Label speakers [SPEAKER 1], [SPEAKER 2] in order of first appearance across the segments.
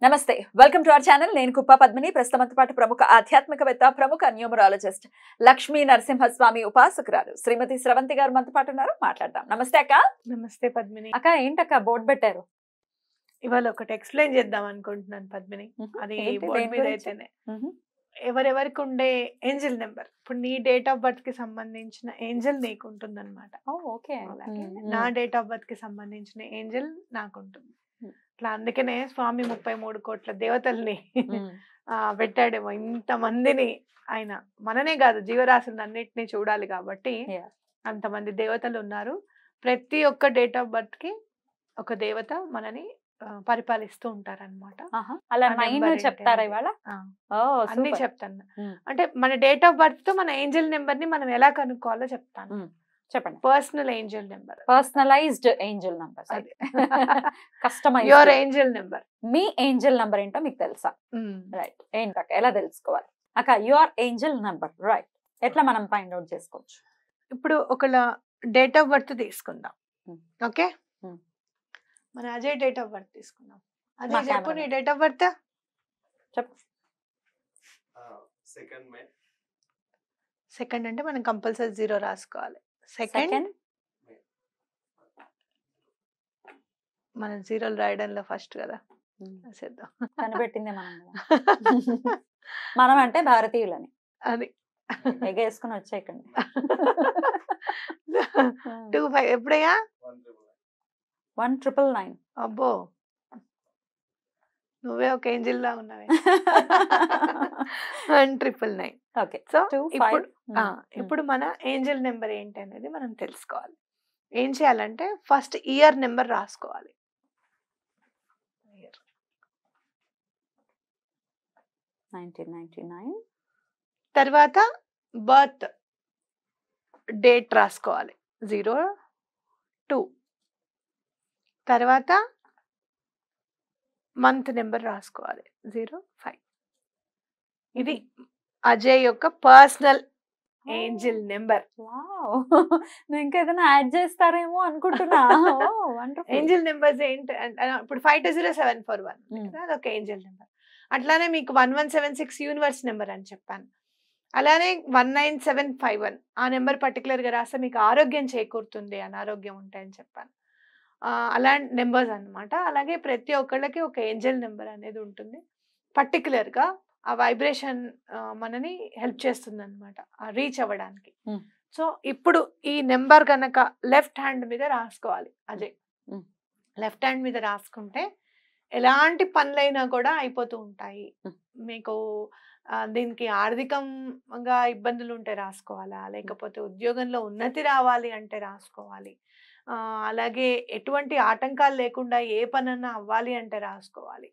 [SPEAKER 1] నమస్తే welcome to our channel నేను కుప్ప పద్మిని ప్రస్తుతంతో పాటు ప్రముఖ ఆధ్యాత్మికవేత్త ప్రముఖ న్యూమరాలజిస్ట్ లక్ష్మీ నరసింహస్వామి ఉపాసకురాలు శ్రీమతి స్రవంతి గారు మనతో పాటు ఉన్నారు మాట్లాడదాం. నమస్తే అక్క.
[SPEAKER 2] నమస్తే పద్మిని.
[SPEAKER 1] అక్క ఏంటక్క బోర్డు పెట్టారు?
[SPEAKER 2] ఇవాళ ఒకటి ఎక్స్ప్లెయిన్ చేద్దాం అనుకుంటున్నాను పద్మిని. అది బోర్డు మీద అయితేనే ఎవరెవరికి ఉండే ఏంజల్ నెంబర్, ఇప్పుడు నీ డేట్ ఆఫ్ బర్త్ కి సంబంధించిన ఏంజల్ నీకు ఉంటుంది అనమాట. నా డేట్ ఆఫ్ బర్త్ కి సంబంధించిన ఏంజల్ నాకు ఉంటుంది. అట్లా అందుకనే స్వామి 33 కోట్ల దేవతల్ని పెట్టాడేమో, ఇంత మందిని. ఆయన మననే కాదు జీవరాశులను అన్నిటినీ చూడాలి కాబట్టి అంతమంది దేవతలు ఉన్నారు. ప్రతి ఒక్క డేట్ ఆఫ్ బర్త్ కి ఒక దేవత మనని పరిపాలిస్తూ ఉంటారన్నమాట.
[SPEAKER 1] అలా 9 చెప్తారా ఇవాళ?
[SPEAKER 2] అన్ని చెప్తాను. అంటే మన డేట్ ఆఫ్ బర్త్ తో మన ఏంజల్ నెంబర్ ని మనం ఎలా కనుక్కోవాలో చెప్తాను.
[SPEAKER 1] చెప్పండి.
[SPEAKER 2] Personal angel number,
[SPEAKER 1] personalised angel number, customised
[SPEAKER 2] your angel number.
[SPEAKER 1] మీ ఏంజల్ నెంబర్ ఏంటో మీకు తెలుసా? రైట్. ఏంటక్క ఎలా తెలుసుకోవాలి? అక్క యువర్ ఏంజల్ నెంబర్ రైట్ ఎట్లా మనం ఫైండ్ అవుట్ చేసుకోవచ్చు?
[SPEAKER 2] ఇప్పుడు ఒకళ్ళ డేట్ ఆఫ్ బర్త్ తీసుకుందాం. ఓకే, మన అజయ్ డేట్ ఆఫ్ బర్త్ తీసుకుందాం. అజయ్ చెప్పు, నీ డేట్ ఆఫ్ బర్త్
[SPEAKER 1] చెప్పు.
[SPEAKER 2] సెకండ్ అంటే మనం కంపల్సరీ 0 రాసుకోవాలి. సెకండ్ మనం 0 రాయడంలో ఫస్ట్ కదా,
[SPEAKER 1] కనిపెట్టిందే మనం అంటే భారతీయులని
[SPEAKER 2] అది
[SPEAKER 1] ఎగేసుకుని వచ్చేయకండి.
[SPEAKER 2] 25 ఎప్పుడయ్యా?
[SPEAKER 1] 1999.
[SPEAKER 2] అబ్బో, నువ్వే ఒక ఏంజిల్ లా ఉన్నావే. 1999.
[SPEAKER 1] ఓకే.
[SPEAKER 2] సో ఇప్పుడు మన ఏంజల్ నెంబర్ ఏంటి అనేది మనం తెలుసుకోవాలి. ఏం చేయాలంటే ఫస్ట్ ఇయర్ నెంబర్ రాసుకోవాలి.
[SPEAKER 1] 1999.
[SPEAKER 2] తర్వాత బర్త్ డేట్ రాసుకోవాలి 02. తర్వాత మంత్ నెంబర్ రాసుకోవాలి 05. ఇది అజయ్ యొక్క పర్సనల్ ఏంజల్ నెంబర్.
[SPEAKER 1] నేను ఇంకా ఏదైనా యాడ్ చేస్తారేమో అనుకుంటున్నా.
[SPEAKER 2] ఏంజల్ నెంబర్స్ ఏంటి? ఇప్పుడు 520741 అదొక ఏంజల్ నెంబర్. అట్లానే మీకు 1176 యూనివర్స్ నెంబర్ అని చెప్పాను. అలానే 19751 ఆ నెంబర్ పర్టికులర్ గా రాస్తే మీకు ఆరోగ్యం చేకూరుతుంది, అనారోగ్యం ఉంటాయని చెప్పాను. అలాంటి నెంబర్స్ అన్నమాట. అలాగే ప్రతి ఒక్కళ్ళకి ఒక ఏంజల్ నెంబర్ అనేది ఉంటుంది. పర్టికులర్ గా ఆ వైబ్రేషన్ మనని హెల్ప్ చేస్తుంది అనమాట రీచ్ అవ్వడానికి. సో ఇప్పుడు ఈ నెంబర్ కనుక లెఫ్ట్ హ్యాండ్ మీద రాసుకోవాలి అజయ్. లెఫ్ట్ హ్యాండ్ మీద రాసుకుంటే ఎలాంటి పనులైనా కూడా అయిపోతూ ఉంటాయి. మీకు దీనికి ఆర్థికంగా ఇబ్బందులు ఉంటే రాసుకోవాలా, లేకపోతే ఉద్యోగంలో ఉన్నతి రావాలి అంటే రాసుకోవాలి, అలాగే ఎటువంటి ఆటంకాలు లేకుండా ఏ పనన్నా అవ్వాలి అంటే రాసుకోవాలి.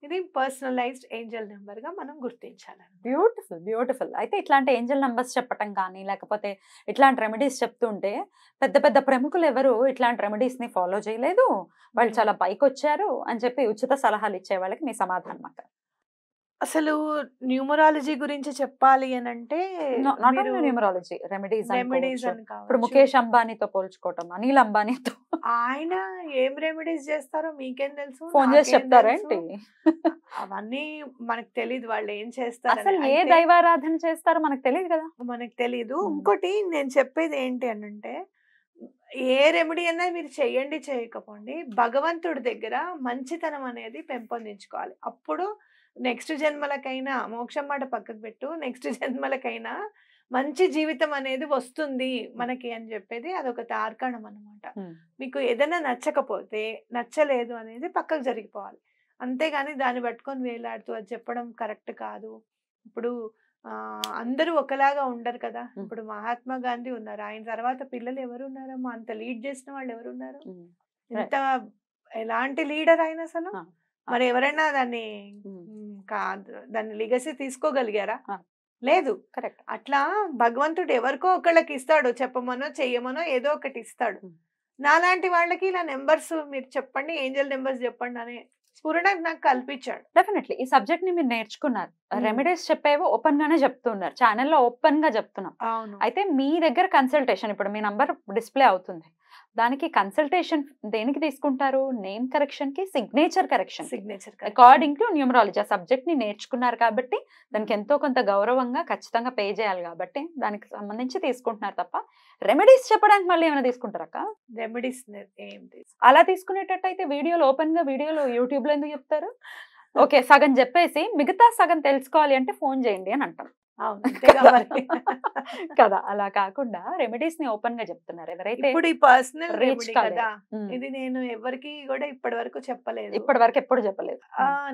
[SPEAKER 2] ఇది పర్సనలైజ్డ్ ఏంజల్ నెంబర్ గా మనం గుర్తించాలి.
[SPEAKER 1] Beautiful beautiful. అయితే ఇట్లాంటి ఏంజల్ నెంబర్స్ చెప్పటం కానీ లేకపోతే ఇట్లాంటి రెమెడీస్ చెప్తుంటే పెద్ద పెద్ద ప్రముఖులు ఎవరు ఇట్లాంటి రెమెడీస్ ని ఫాలో చేయలేదు, వాళ్ళు చాలా పైకి వచ్చారు అని చెప్పి ఉచిత సలహాలు ఇచ్చే వాళ్ళకి మీ సమాధానం అక్క?
[SPEAKER 2] అసలు న్యూమరాలజీ గురించి చెప్పాలి అని అంటే
[SPEAKER 1] న్యూమరాలజీ రెమెడీస్
[SPEAKER 2] అని
[SPEAKER 1] ఇప్పుడు ముఖేష్ అంబానీతో పోల్చుకోవటం, అనిల్ అంబానీతో
[SPEAKER 2] ఆయన ఏం రెమెడీస్ చేస్తారో మీకేం తెలుసు?
[SPEAKER 1] ఫోన్ చేసి చెప్తారా ఏంటి?
[SPEAKER 2] అవన్నీ మనకు తెలియదు, వాళ్ళు ఏం చేస్తారు,
[SPEAKER 1] అసలు ఏ దైవారాధన చేస్తారో మనకు తెలియదు కదా.
[SPEAKER 2] మనకు తెలీదు. ఇంకోటి నేను చెప్పేది ఏంటి అని అంటే, ఏ రెమెడీ అన్నా మీరు చెయ్యండి చేయకపోండి, భగవంతుడి దగ్గర మంచితనం అనేది పెంపొందించుకోవాలి. అప్పుడు నెక్స్ట్ జన్మలకైనా, మోక్షం మాట పక్కకు పెట్టు, నెక్స్ట్ జన్మలకైనా మంచి జీవితం అనేది వస్తుంది మనకి అని చెప్పేది అదొక తార్కాణం అనమాట. మీకు ఏదైనా నచ్చకపోతే నచ్చలేదు అనేది పక్కకు జరిగిపోవాలి, అంతేగాని దాన్ని పట్టుకొని వేలాడుతూ అది చెప్పడం కరెక్ట్ కాదు. ఇప్పుడు అందరూ ఒకలాగా ఉండరు కదా. ఇప్పుడు మహాత్మా గాంధీ ఉన్నారు, ఆయన తర్వాత పిల్లలు ఎవరు ఉన్నారమ్మా? అంత లీడ్ చేసిన వాళ్ళు ఎవరున్నారు? ఇంత ఎలాంటి లీడర్ ఆయన అసలు? మరి ఎవరైనా దాన్ని లిగసీ తీసుకోగలిగారా? లేదు.
[SPEAKER 1] కరెక్ట్.
[SPEAKER 2] అట్లా భగవంతుడు ఎవరికో ఒకళ్ళకి ఇస్తాడు, చెప్పమనో చెయ్యమనో ఏదో ఒకటి ఇస్తాడు. నాలాంటి వాళ్ళకి ఇలా నెంబర్స్ మీరు చెప్పండి, ఏంజల్ నెంబర్స్ చెప్పండి అనే స్ఫురణ నాకు కల్పించాడు.
[SPEAKER 1] డెఫినెట్లీ ఈ సబ్జెక్ట్ ని మీరు నేర్చుకున్నారు, రెమెడీస్ చెప్పేవో ఓపెన్ గానే చెప్తున్నారు, ఛానల్లో ఓపెన్ గా చెప్తున్నాం.
[SPEAKER 2] అవును.
[SPEAKER 1] అయితే మీ దగ్గర కన్సల్టేషన్ ఇప్పుడు మీ నంబర్ డిస్ప్లే అవుతుంది, దానికి కన్సల్టేషన్ దేనికి తీసుకుంటారు? నేమ్ కరెక్షన్ కి, signature correction
[SPEAKER 2] signature
[SPEAKER 1] according to numerology. ఆ సబ్జెక్ట్ ని నేర్చుకున్నారు కాబట్టి దానికి ఎంతో కొంత గౌరవంగా ఖచ్చితంగా పే చేయాలి కాబట్టి దానికి సంబంధించి తీసుకుంటున్నారు తప్ప రెమెడీస్ చెప్పడానికి మళ్ళీ ఏమైనా తీసుకుంటారక్క?
[SPEAKER 2] రెమెడీస్ ఏం
[SPEAKER 1] అలా తీసుకునేటట్టయితే వీడియోలు ఓపెన్ గా వీడియోలు యూట్యూబ్ లో ఎందుకు చెప్తారు? ఓకే, సగం చెప్పేసి మిగతా సగం తెలుసుకోవాలి అంటే ఫోన్ చేయండి అని అంటాం కదా. అలా కాకుండా రెమెడీస్ ని ఓపెన్ గా చెప్తున్నారు ఎవరైతే
[SPEAKER 2] ఇప్పుడు ఈ పర్సనల్
[SPEAKER 1] రీచ్
[SPEAKER 2] రెమెడీ కదా, ఇది నేను ఎవరికి కూడా ఇప్పటి వరకు చెప్పలేదు.
[SPEAKER 1] ఇప్పటి వరకు ఎప్పుడు చెప్పలేదు.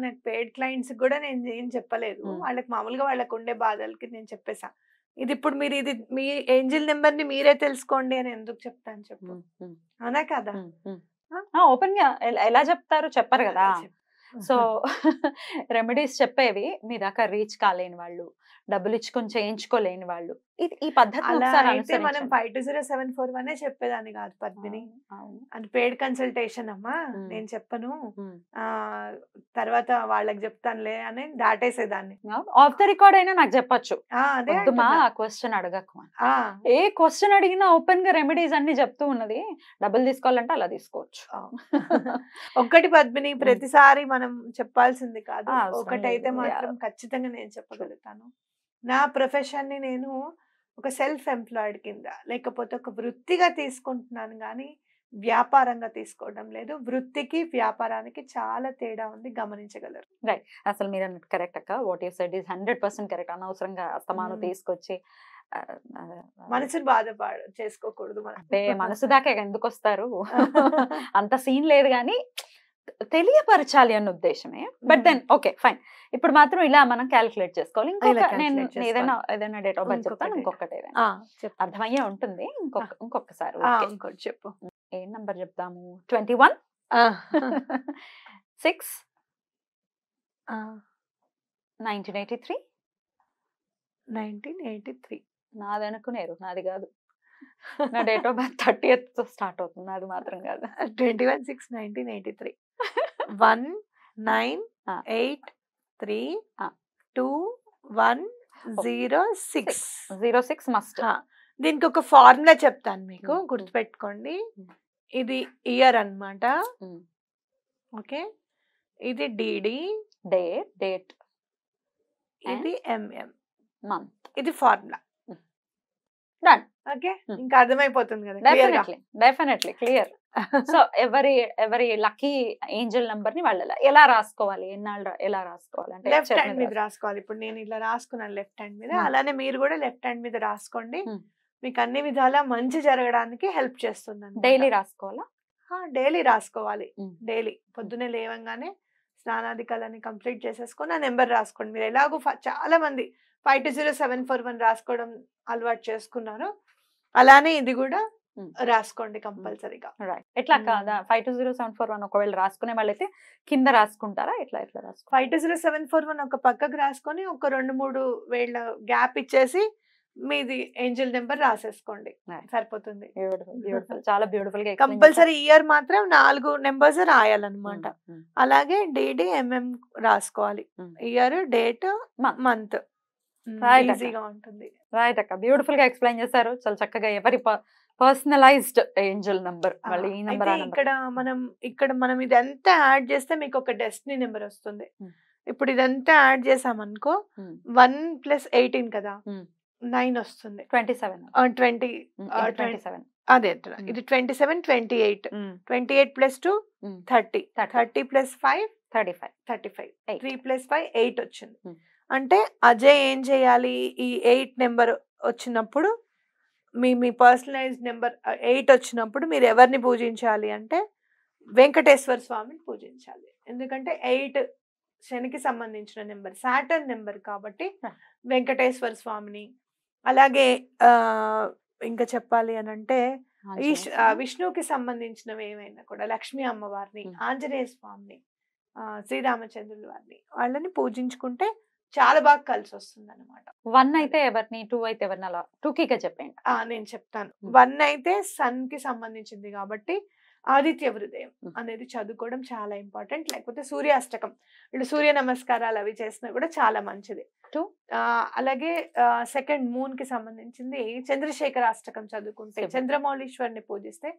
[SPEAKER 2] నాకు పెయిడ్ క్లయింట్స్ కూడా నేను ఏం చెప్పలేదు. వాళ్ళకి మామూలుగా వాళ్ళకు ఉండే బాధలకి నేను చెప్పేసా. ఇది ఇప్పుడు మీరు ఇది మీ ఏంజిల్ నెంబర్ ని మీరే తెలుసుకోండి అని ఎందుకు చెప్తాను చెప్పు, అవునా కదా?
[SPEAKER 1] ఓపెన్ గా ఎలా చెప్తారు? చెప్పరు కదా. సో రెమెడీస్ చెప్పేవి మీ దాకా రీచ్ కాలేని వాళ్ళు, డబ్బులు ఇచ్చుకొని చేయించుకోలేని వాళ్ళు ఈ పద్ధతి
[SPEAKER 2] అయితే మనం 520741 చెప్పేదాన్ని కాదు పద్మిని. అది పెయిడ్ కన్సల్టేషన్ అమ్మా, నేను చెప్పను, తర్వాత వాళ్ళకి చెప్తానులే అని దాటేసేదాన్ని.
[SPEAKER 1] ఆఫ్ ద రికార్డ్ అయినా నాకు చెప్పొచ్చు,
[SPEAKER 2] అదే
[SPEAKER 1] క్వశ్చన్ అడగకు. ఏ క్వశ్చన్ అడిగినా ఓపెన్ గా రెమెడీస్ అన్ని చెప్తూ ఉన్నది. డబ్బులు తీసుకోవాలంటే అలా తీసుకోవచ్చు.
[SPEAKER 2] ఒక్కటి పద్మిని, ప్రతిసారి మనం చెప్పాల్సింది కాదు, ఒకటైతే మాత్రం ఖచ్చితంగా నేను చెప్పగలుగుతాను. నా ప్రొఫెషన్ ని నేను ఒక సెల్ఫ్ ఎంప్లాయిడ్ కింద లేకపోతే ఒక వృత్తిగా తీసుకుంటున్నాను కానీ వ్యాపారంగా తీసుకోవడం లేదు. వృత్తికి వ్యాపారానికి చాలా తేడా ఉంది, గమనించగలరు.
[SPEAKER 1] రైట్, అసలు మీరు అన్నట్టు కరెక్ట్ అక్క. What you said is 100% correct. అనవసరంగా అస్తమానం తీసుకొచ్చి
[SPEAKER 2] మనసుని బాధపాడు చేసుకోకూడదు.
[SPEAKER 1] అంటే మనసు దాకా ఎందుకు వస్తారు, అంత సీన్ లేదు కానీ తెలియపరచాలి అన్న ఉద్దేశమే. బట్ దెన్ ఓకే ఫైన్, ఇప్పుడు మాత్రం ఇలా మనం క్యాలిక్యులేట్ చేసుకోవాలి. నేను ఏదైనా డేట్ ఆఫ్ బర్త్ చెప్తాను, ఇంకొకటి ఏదైనా అర్థమయ్యే ఉంటుంది. ఇంకొకసారి
[SPEAKER 2] ఇంకోటి చెప్పు.
[SPEAKER 1] ఏ నంబర్ చెప్తాము? 21 6
[SPEAKER 2] 1983.
[SPEAKER 1] నాది అనుకునేరు, నాది కాదు. నా డేట్ ఆఫ్ బర్త్ 30th తో స్టార్ట్ అవుతుంది, అది మాత్రం కాదు.
[SPEAKER 2] 21/6/1983. 19832106.
[SPEAKER 1] 06 మస్ట్.
[SPEAKER 2] దీనికి ఒక ఫార్ములా చెప్తాను మీకు, గుర్తుపెట్టుకోండి. ఇది ఇయర్ అన్నమాట. ఓకే, ఇది డిడి డేట్, ఇది ఎంఎం
[SPEAKER 1] మంత్,
[SPEAKER 2] ఇది ఫార్ములా.
[SPEAKER 1] డన్.
[SPEAKER 2] ఓకే, ఇంకా అర్థమైపోతుంది కదా.
[SPEAKER 1] Definitely clear. సో ఎవరి లక్కీ ఏంజల్ నంబర్ ని వాళ్ళు ఎలా రాసుకోవాలి, ఎలా రాసుకోవాలి అంటే
[SPEAKER 2] లెఫ్ట్ హ్యాండ్ మీద రాసుకోవాలి. ఇప్పుడు నేను ఇలా రాసుకున్నాను లెఫ్ట్ హ్యాండ్ మీద, అలానే మీరు కూడా లెఫ్ట్ హ్యాండ్ మీద రాసుకోండి. మీకు అన్ని విధాలా మంచి జరగడానికి హెల్ప్ చేస్తుంది.
[SPEAKER 1] డైలీ రాసుకోవాలా?
[SPEAKER 2] డైలీ రాసుకోవాలి. డైలీ పొద్దున్నే లేవంగానే స్నానాధికాలని కంప్లీట్ చేసేసుకొని ఆ నెంబర్ రాసుకోండి. మీరు ఎలాగో చాలా మంది 520741 రాసుకోవడం అలవాటు చేసుకున్నారు, అలానే ఇది కూడా రాసుకోండి కంపల్సరీగా.
[SPEAKER 1] ఎట్లా కాదా 520741 ఒకవేళ రాసుకునే వాళ్ళైతే కింద రాసుకుంటారా? ఎట్లా
[SPEAKER 2] 520741 ఒక పక్కకు రాసుకొని ఒక 2-3 వేళ్ళ గ్యాప్ ఇచ్చేసి మీది ఏంజల్ నెంబర్ రాసేసుకోండి, సరిపోతుంది.
[SPEAKER 1] చాలా బ్యూటిఫుల్ గా.
[SPEAKER 2] కంపల్సరీ ఇయర్ మాత్రం 4 నెంబర్స్ రాయాలన్నమాట. అలాగే డిడి ఎంఎం రాసుకోవాలి, ఇయర్ డేట్ మంత్, ఈజీగా ఉంటుంది.
[SPEAKER 1] రైట్ అక్క, బ్యూటిఫుల్ గా ఎక్స్ప్లెయిన్ చేశారు చాలా చక్కగా. ఎవరి పర్సనలైజ్డ్ ఏంజల్ నంబర్, మళ్ళీ ఈ నంబర్
[SPEAKER 2] ఇక్కడ మనం ఇదంతా యాడ్ చేస్తే మీకు ఒక డెస్టినీ నెంబర్ వస్తుంది. ఇప్పుడు ఇదంతా యాడ్ చేసామనుకో 1 + 18 కదా, 9 వస్తుంది.
[SPEAKER 1] 27.
[SPEAKER 2] అదే ఇది 27, 28. 28 + 2 30, 30 + 5 35, 3 + 5 8 వచ్చింది. అంటే అజయ్ ఏం చేయాలి, ఈ 8 నెంబర్ వచ్చినప్పుడు మీ పర్సనలైజ్డ్ నెంబర్ 8 వచ్చినప్పుడు మీరు ఎవరిని పూజించాలి అంటే వెంకటేశ్వర స్వామిని పూజించాలి. ఎందుకంటే 8 శనికి సంబంధించిన నెంబర్, సాటర్న్ నెంబర్ కాబట్టి వెంకటేశ్వర స్వామిని. అలాగే ఇంకా చెప్పాలి అని అంటే విష్ణువుకి సంబంధించినవి ఏమైనా కూడా లక్ష్మీ అమ్మవారిని, ఆంజనేయ స్వామిని, శ్రీరామచంద్రుల వారిని, వాళ్ళని పూజించుకుంటే చాలా బాగా కలిసి వస్తుంది అనమాట.
[SPEAKER 1] 1 అయితే ఎవరిని, 2 అయితే ఎవరిని, అలా టూకీగా చెప్పండి.
[SPEAKER 2] నేను చెప్తాను. 1 అయితే సన్ కి సంబంధించింది కాబట్టి ఆదిత్య హృదయం అనేది చదువుకోవడం చాలా ఇంపార్టెంట్. లేకపోతే సూర్యాష్టకం, ఇటు సూర్య నమస్కారాలు అవి చేసినా కూడా చాలా మంచిది. అలాగే సెకండ్ మూన్ కి సంబంధించింది చంద్రశేఖర అష్టకం చదువుకుంటే, చంద్రమౌళీశ్వరిని పూజిస్తే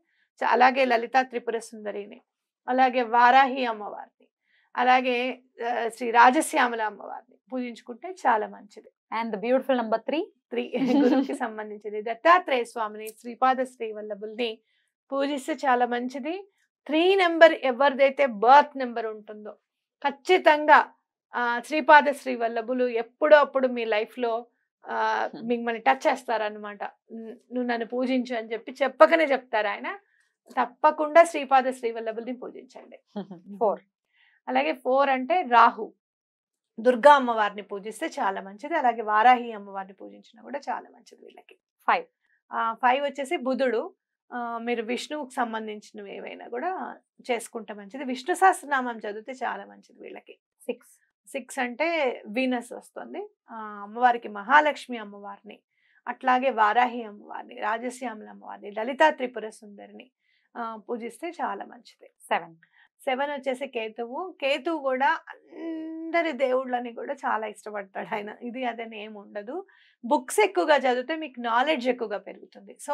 [SPEAKER 2] అలాగే లలితా త్రిపుర సుందరిని, అలాగే వారాహి అమ్మవారిని, అలాగే శ్రీ రాజశ్యామల అమ్మవారిని పూజించుకుంటే చాలా మంచిది.
[SPEAKER 1] అండ్ ద బ్యూటిఫుల్ నంబర్ 3
[SPEAKER 2] గురువుకి సంబంధించింది దత్తాత్రేయ స్వామిని, శ్రీపాద శ్రీవల్లభుల్ని పూజిస్తే చాలా మంచిది. 3 నెంబర్ ఎవరిదైతే బర్త్ నెంబర్ ఉంటుందో ఖచ్చితంగా శ్రీపాద శ్రీవల్లభులు ఎప్పుడో అప్పుడు మీ లైఫ్ లో మిమ్మల్ని టచ్ చేస్తారనమాట. నువ్వు నన్ను పూజించు అని చెప్పకనే చెప్తారు ఆయన. తప్పకుండా శ్రీపాద శ్రీవల్లభుల్ని పూజించండి.
[SPEAKER 1] 4
[SPEAKER 2] అలాగే 4 అంటే రాహు, దుర్గా అమ్మవారిని పూజిస్తే చాలా మంచిది. అలాగే వారాహి అమ్మవారిని పూజించినా కూడా చాలా మంచిది వీళ్ళకి. 5 వచ్చేసి బుధుడు. మీరు విష్ణువుకి సంబంధించినవి ఏవైనా కూడా చేసుకుంటే మంచిది. విష్ణు సహస్రనామం చదివితే చాలా మంచిది వీళ్ళకి. 6 అంటే వీనస్ వస్తుంది. అమ్మవారికి మహాలక్ష్మి అమ్మవారిని, అట్లాగే వారాహి అమ్మవారిని, రాజశ్యామల అమ్మవారిని, లలితా త్రిపుర సుందరిని పూజిస్తే చాలా మంచిది. 7 వచ్చేసి కేతువు. కేతువు కూడా అందరి దేవుళ్ళని కూడా చాలా ఇష్టపడతాడు ఆయన. ఇది అదని ఏమి ఉండదు. బుక్స్ ఎక్కువగా చదివితే మీకు నాలెడ్జ్ ఎక్కువగా పెరుగుతుంది. సో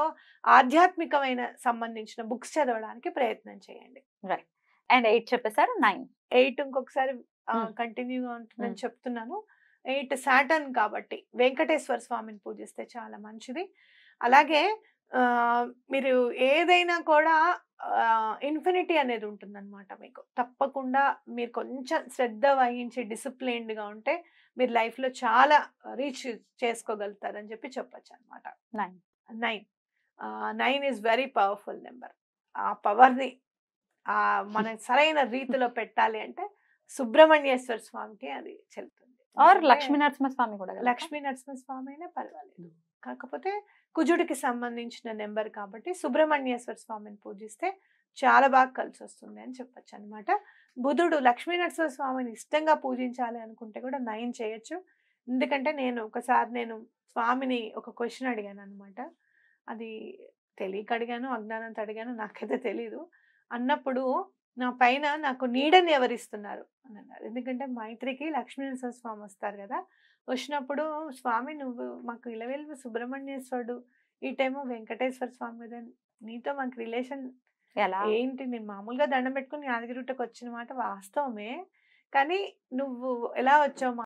[SPEAKER 2] ఆధ్యాత్మికమైన సంబంధించిన బుక్స్ చదవడానికి ప్రయత్నం చేయండి.
[SPEAKER 1] రైట్. అండ్ 8 చెప్పేసారు.
[SPEAKER 2] 8 ఇంకొకసారి కంటిన్యూగా ఉంటుందని చెప్తున్నాను. 8 సాటర్న్ కాబట్టి వెంకటేశ్వర స్వామిని పూజిస్తే చాలా మంచిది. అలాగే మీరు ఏదైనా కూడా ఇన్ఫినిటీ అనేది ఉంటుందన్నమాట మీకు. తప్పకుండా మీరు కొంచెం శ్రద్ధ వహించి డిసిప్లైన్డ్గా ఉంటే మీరు లైఫ్లో చాలా రీచ్ చేసుకోగలుగుతారని చెప్పొచ్చు అనమాట. 9 ఈజ్ వెరీ పవర్ఫుల్ నెంబర్. ఆ పవర్ని మన సరైన రీతిలో పెట్టాలి అంటే సుబ్రహ్మణ్యేశ్వర స్వామికి అది చెల్లుతుంది.
[SPEAKER 1] లక్ష్మీ నరసింహస్వామి కూడా.
[SPEAKER 2] లక్ష్మీ నరసింహస్వామి అయినా పర్వాలేదు, కాకపోతే కుజుడికి సంబంధించిన నెంబర్ కాబట్టి సుబ్రహ్మణ్యేశ్వర స్వామిని పూజిస్తే చాలా బాగా కలిసి వస్తుంది అని చెప్పొచ్చు అనమాట. బుధుడు లక్ష్మీ నరసింహ స్వామిని ఇష్టంగా పూజించాలి అనుకుంటే కూడా 9 చేయొచ్చు. ఎందుకంటే నేను స్వామిని ఒక క్వశ్చన్ అడిగాను అనమాట. అది తెలియక అడిగాను, అజ్ఞానంతో అడిగాను, నాకైతే తెలీదు. అన్నప్పుడు నా పైన నాకు నీడని ఎవరిస్తున్నారు అని అన్నారు. ఎందుకంటే మైత్రికి లక్ష్మీ నరసింహ స్వామి వస్తారు కదా, వచ్చినప్పుడు స్వామి నువ్వు మాకు ఇలవేల్పు సుబ్రహ్మణ్యేశ్వరుడు, ఈ టైము వెంకటేశ్వర స్వామి మీద నీతో మాకు రిలేషన్ ఏంటి? నేను మామూలుగా దండం పెట్టుకుని యాదగిరిగుట్టకు వచ్చిన మాట వాస్తవమే, కానీ నువ్వు ఎలా వచ్చావు